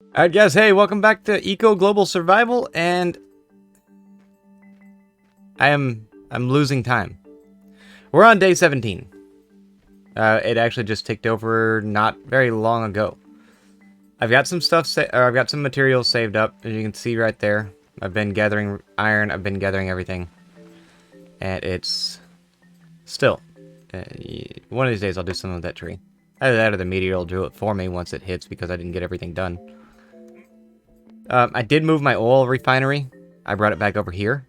Alright guys, hey, welcome back to Eco Global Survival, and I'm losing time. We're on day 17. It actually just ticked over not very long ago. I've got some stuff, I've got some materials saved up, as you can see right there. I've been gathering iron, I've been gathering everything. And it's still, one of these days I'll do something with that tree. Either that or the meteor will do it for me once it hits because I didn't get everything done. I did move my oil refinery. I brought it back over here.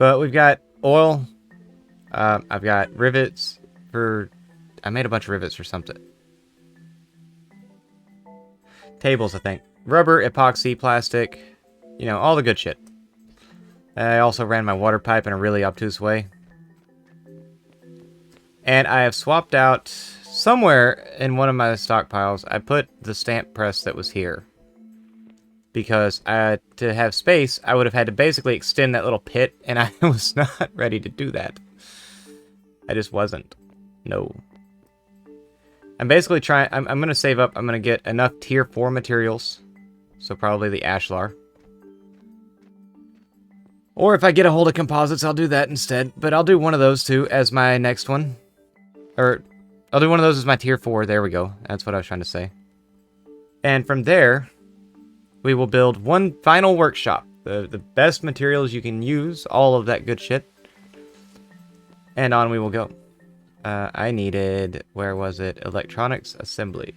But we've got oil. I've got rivets for... I made a bunch of rivets for something. Tables, I think. Rubber, epoxy, plastic. You know, all the good shit. I also ran my water pipe in a really obtuse way. And I have swapped out... Somewhere in one of my stockpiles, I put the stamp press that was here. Because to have space, I would have had to basically extend that little pit, and I was not ready to do that. I just wasn't. No. I'm basically trying... I'm going to save up. I'm going to get enough tier 4 materials. So probably the ashlar. Or if I get a hold of composites, I'll do that instead. But I'll do one of those two as my next one. Or... I'll do one of those as my tier 4. There we go. That's what I was trying to say. And from there, we will build one final workshop. The best materials you can use. All of that good shit. And on we will go. I needed... Where was it? Electronics assembly.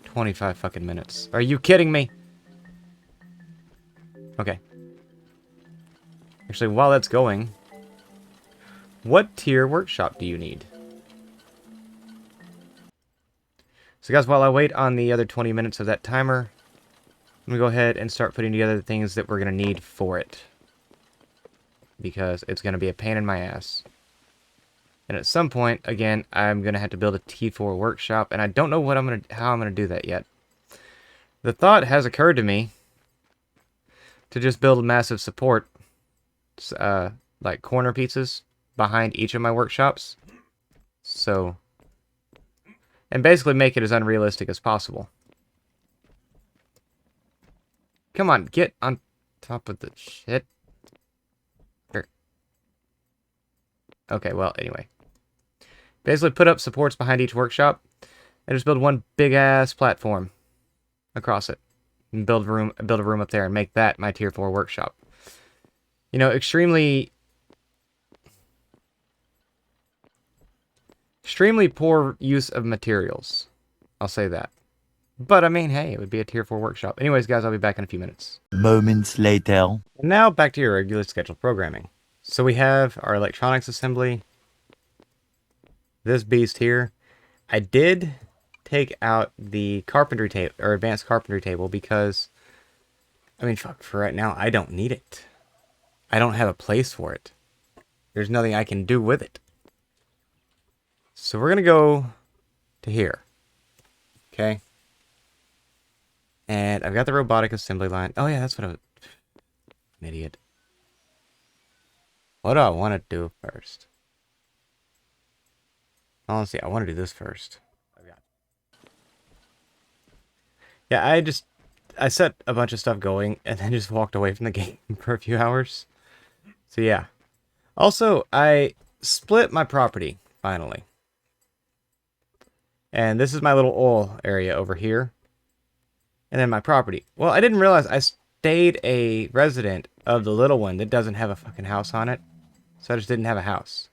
$25 fucking minutes. Are you kidding me? Okay. Actually, while that's going, what tier workshop do you need? So guys, while I wait on the other 20 minutes of that timer, I'm going to go ahead and start putting together the things that we're going to need for it. Because it's going to be a pain in my ass. And at some point, again, I'm going to have to build a T4 workshop, and I don't know what how I'm going to do that yet. The thought has occurred to me to just build a massive support, like corner pieces behind each of my workshops. So, and basically make it as unrealistic as possible. Come on, get on top of the shit. Okay, well, anyway. Basically put up supports behind each workshop and just build one big ass platform across it. And build a room up there and make that my tier 4 workshop. You know, extremely poor use of materials. I'll say that. But, I mean, hey, it would be a tier 4 workshop. Anyways, guys, I'll be back in a few minutes. Moments later. And now, back to your regular scheduled programming. So we have our electronics assembly. This beast here. I did take out the carpentry table, or advanced carpentry table, because, I mean, fuck, for right now, I don't need it. I don't have a place for it. There's nothing I can do with it. So we're going to go to here. Okay. And I've got the robotic assembly line. Oh, yeah, that's what I was... An idiot. What do I want to do first? Honestly, I want to do this first. Yeah, I set a bunch of stuff going and then just walked away from the game for a few hours. So yeah. Also, I split my property, finally. And this is my little oil area over here. And then my property. Well, I didn't realize I stayed a resident of the little one that doesn't have a fucking house on it. So I just didn't have a house.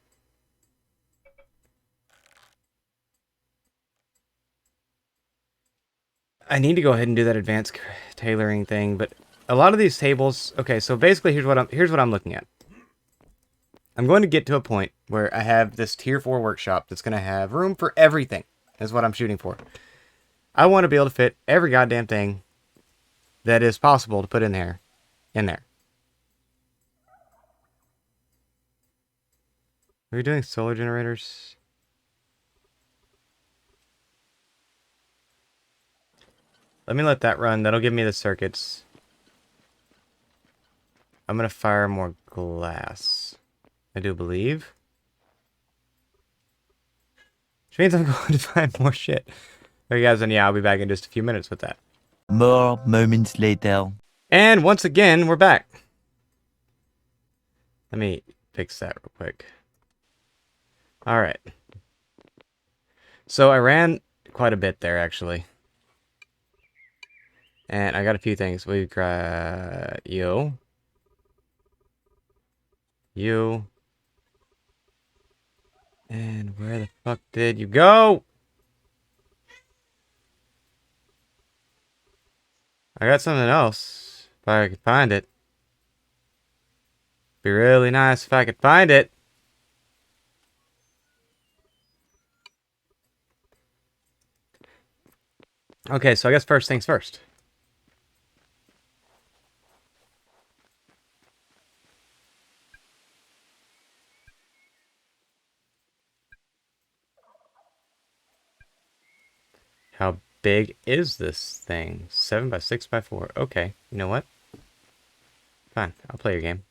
I need to go ahead and do that advanced tailoring thing, but a lot of these tables... Okay, so basically here's what I'm looking at. I'm going to get to a point where I have this tier 4 workshop that's going to have room for everything. Is what I'm shooting for. I want to be able to fit every goddamn thing that is possible to put in there. Are we doing solar generators? Let me let that run. That'll give me the circuits. I'm gonna fire more glass. I do believe. Which means I'm going to find more shit. Okay, guys, and yeah, I'll be back in just a few minutes with that. More moments later. And once again, we're back. Let me fix that real quick. Alright. So I ran quite a bit there, actually. And I got a few things. We've got you. You. And where the fuck did you go? I got something else. If I could find it. Be really nice if I could find it. Okay, so I guess first things first. How big is this thing? 7 by 6 by 4. Okay, you know what? Fine, I'll play your game.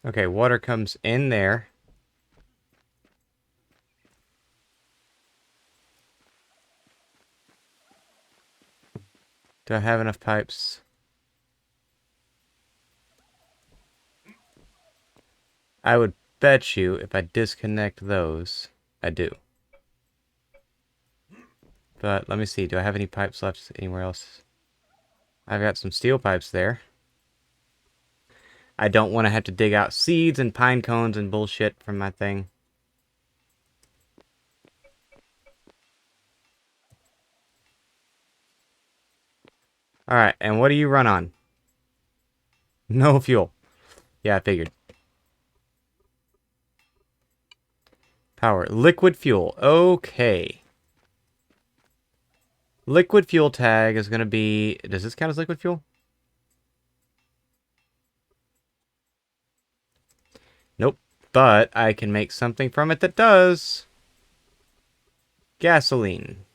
Okay, water comes in there. Do I have enough pipes? I would bet you if I disconnect those, I do. But let me see, do I have any pipes left anywhere else? I've got some steel pipes there. I don't want to have to dig out seeds and pine cones and bullshit from my thing. Alright, and what do you run on? No fuel. Yeah, I figured. Power. Liquid fuel. Okay. Liquid fuel tag is going to be... Does this count as liquid fuel? Nope. But I can make something from it that does. Gasoline.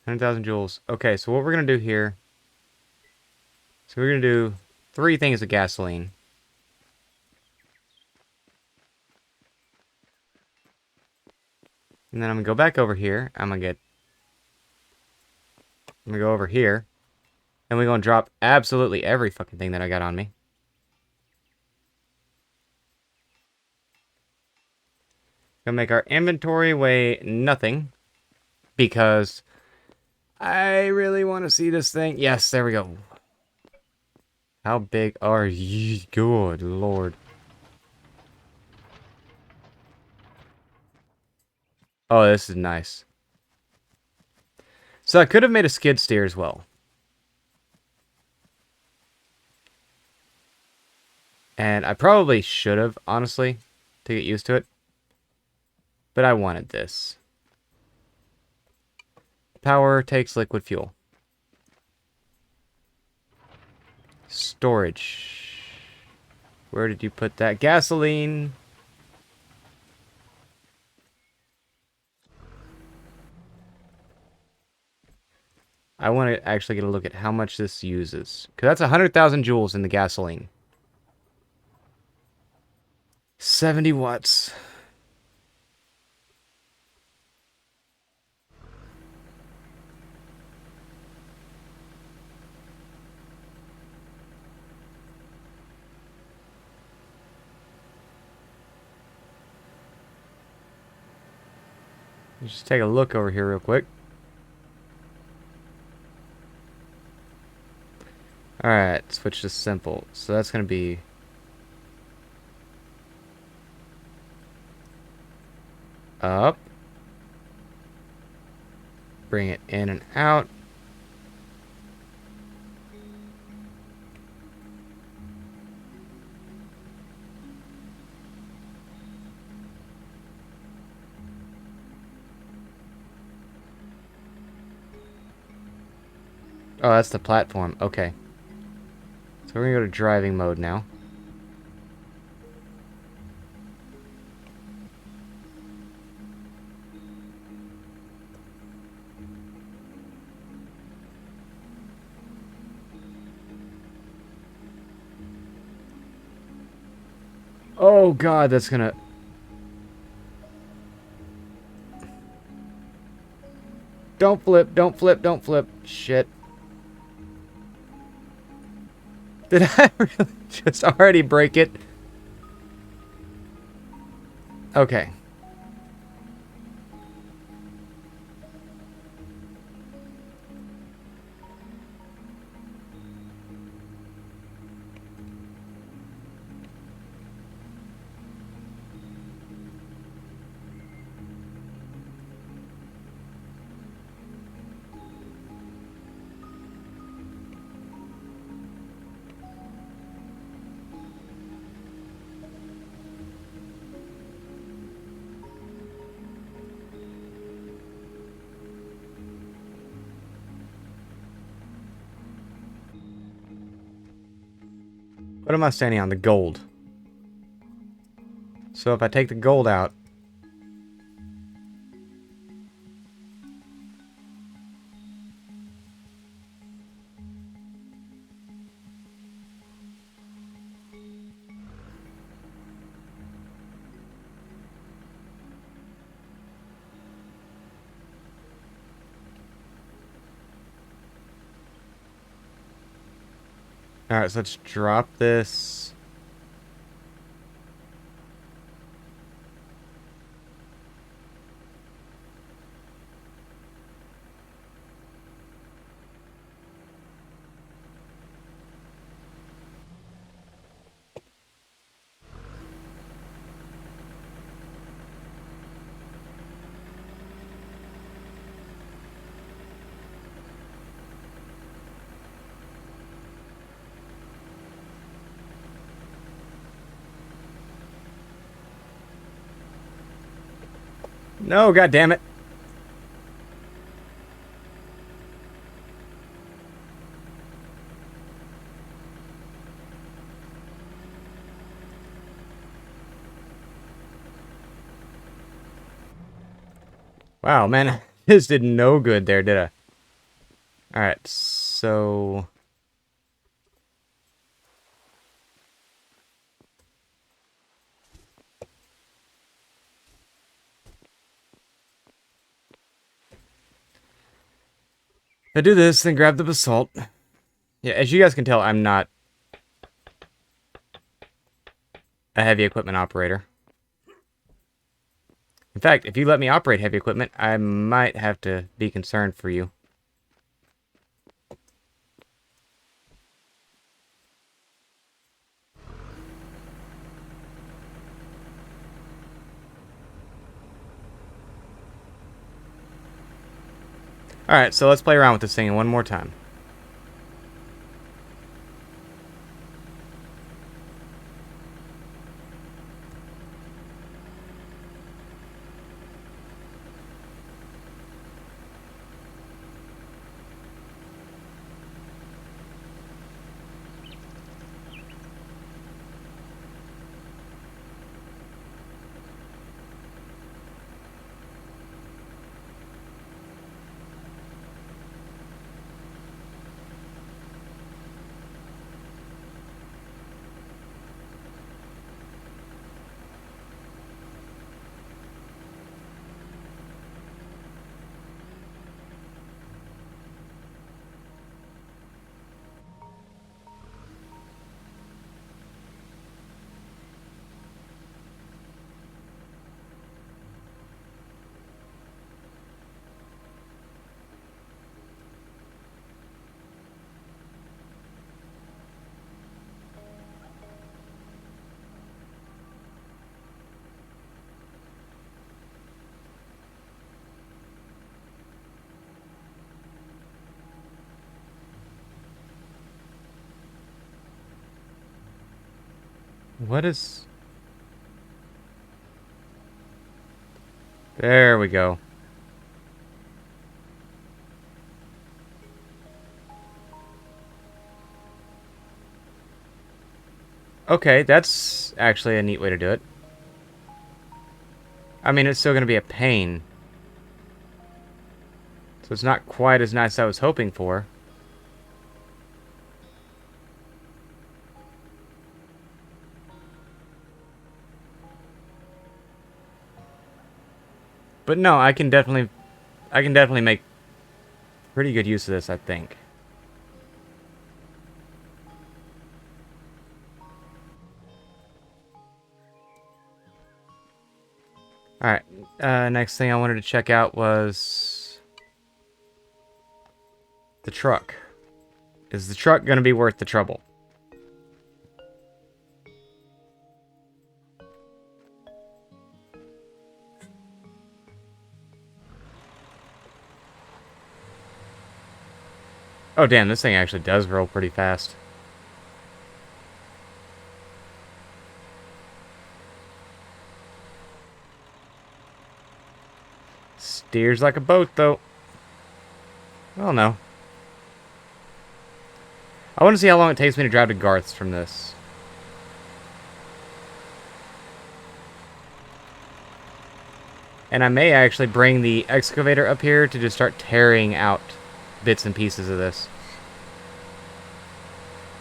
100,000 joules. Okay, so what we're going to do here... So we're going to do 3 things of gasoline. And then I'm going to go back over here. I'm going to go over here. And we're going to drop absolutely every fucking thing that I got on me. Gonna make our inventory weigh nothing. Because I really want to see this thing. Yes, there we go. How big are you? Good lord. Oh, this is nice. So I could have made a skid steer as well. And I probably should have, honestly, to get used to it. But I wanted this. Power takes liquid fuel. Storage. Where did you put that? Gasoline. I want to actually get a look at how much this uses. Because that's 100,000 joules in the gasoline. 70 watts. Let's just take a look over here real quick. Alright, switch to simple. So that's going to be... up. Bring it in and out. Oh, that's the platform. Okay. So we're going to go to driving mode now. Oh god, that's gonna... Don't flip, don't flip, don't flip. Shit. Did I really just already break it? Okay. What am I standing on? The gold. So if I take the gold out... Alright, so let's drop this. No, god damn it. Wow, man. This did no good there, did I? Alright, so... I do this, then grab the basalt. Yeah, as you guys can tell, I'm not a heavy equipment operator. In fact, if you let me operate heavy equipment, I might have to be concerned for you. Alright, so let's play around with this thing one more time. What is... There we go. Okay, that's actually a neat way to do it. I mean, it's still going to be a pain. So it's not quite as nice as I was hoping for. But no, I can definitely make pretty good use of this, I think. Alright, next thing I wanted to check out was the truck. Is the truck going to be worth the trouble? Oh damn, this thing actually does roll pretty fast. Steers like a boat, though. Well, no. I want to see how long it takes me to drive to Garth's from this. And I may actually bring the excavator up here to just start tearing out bits and pieces of this.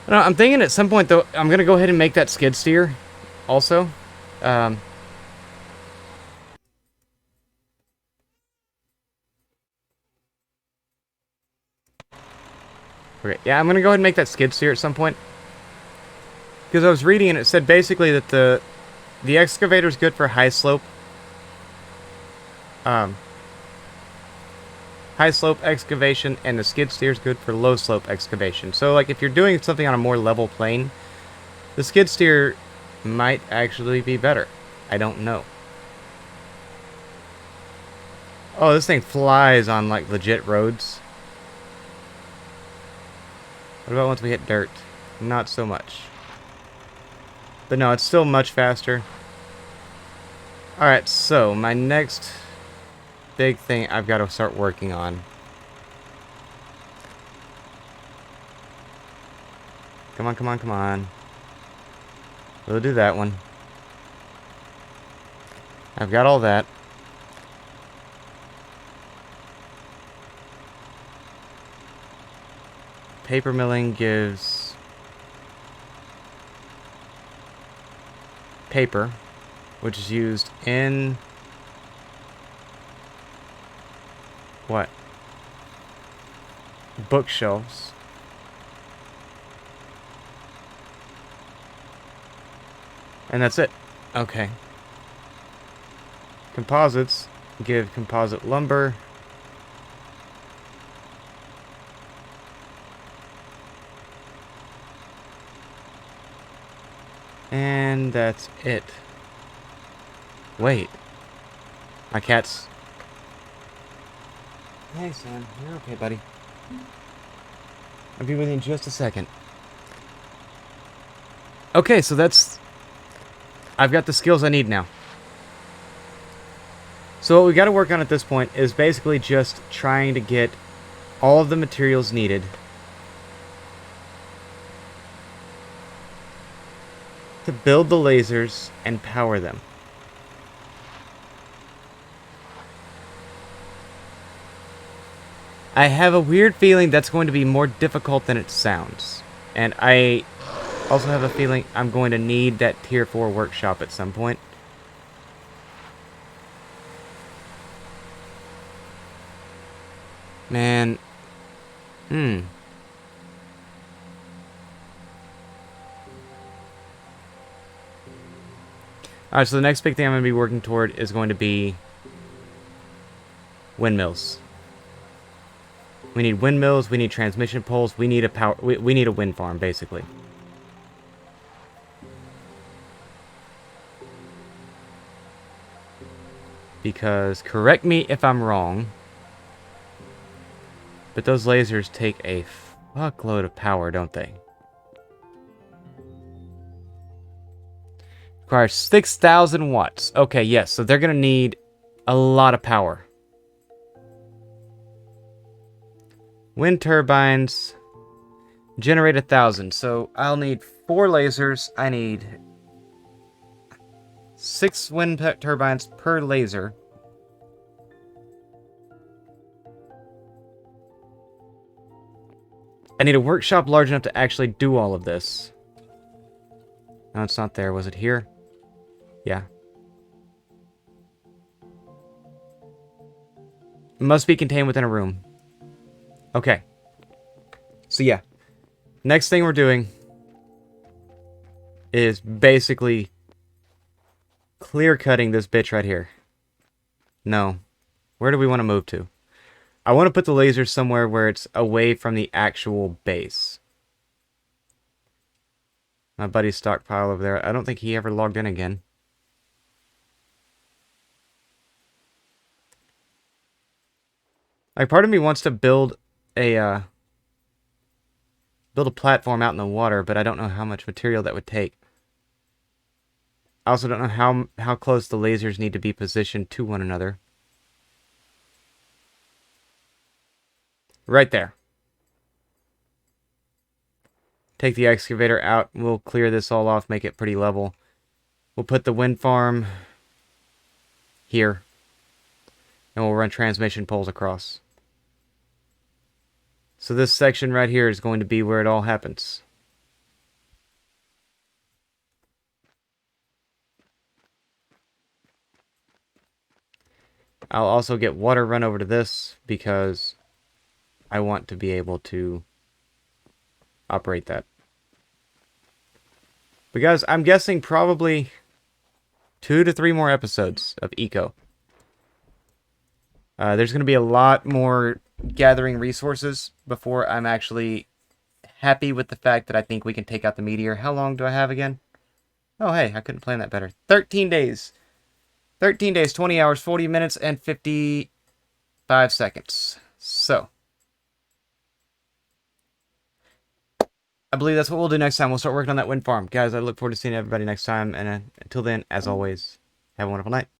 No, I'm thinking at some point, though, I'm going to go ahead and make that skid steer also. Okay, yeah, I'm going to go ahead and make that skid steer at some point. Because I was reading and it said basically that the excavator is good for high slope. High slope excavation, and the skid steer is good for low slope excavation. So, like, if you're doing something on a more level plane, the skid steer might actually be better. I don't know. Oh, this thing flies on, like, legit roads. What about once we hit dirt? Not so much. But no, it's still much faster. Alright, so my next big thing I've got to start working on. Come on, come on, come on. We'll do that one. I've got all that. Paper milling gives paper, which is used in what? Bookshelves. And that's it. Okay. Composites give composite lumber. And that's it. Wait. My cat's... Hey, Sam. You're okay, buddy. I'll be with you in just a second. Okay, so that's... I've got the skills I need now. So what we got to work on at this point is basically just trying to get all of the materials needed to build the lasers and power them. I have a weird feeling that's going to be more difficult than it sounds. And I also have a feeling I'm going to need that tier 4 workshop at some point. Man. Alright, so the next big thing I'm going to be working toward is going to be windmills. We need windmills, we need transmission poles, we need a power we need a wind farm, basically. Because, correct me if I'm wrong, but those lasers take a fuckload of power, don't they? Requires 6,000 watts. Okay, yes, so they're going to need a lot of power. Wind turbines generate 1,000. So I'll need 4 lasers. I need 6 wind turbines per laser. I need a workshop large enough to actually do all of this. No, it's not there. Was it here? Yeah. Must be contained within a room. Okay. So yeah. Next thing we're doing is basically clear cutting this bitch right here. No. Where do we want to move to? I want to put the laser somewhere where it's away from the actual base. My buddy's stockpile over there. I don't think he ever logged in again. Like, part of me wants to build a platform out in the water, but I don't know how much material that would take. I also don't know how close the lasers need to be positioned to one another. Right there. Take the excavator out. We'll clear this all off, make it pretty level. We'll put the wind farm here. And we'll run transmission poles across. So this section right here is going to be where it all happens. I'll also get water run over to this because I want to be able to operate that. But guys, I'm guessing probably 2 to 3 more episodes of Eco. There's going to be a lot more gathering resources before I'm actually happy with the fact that I think we can take out the meteor. How long do I have again? Oh, hey, I couldn't plan that better. 13 days. 13 days, 20 hours, 40 minutes, and 55 seconds. So, I believe that's what we'll do next time. We'll start working on that wind farm. Guys, I look forward to seeing everybody next time. And until then, as always, have a wonderful night.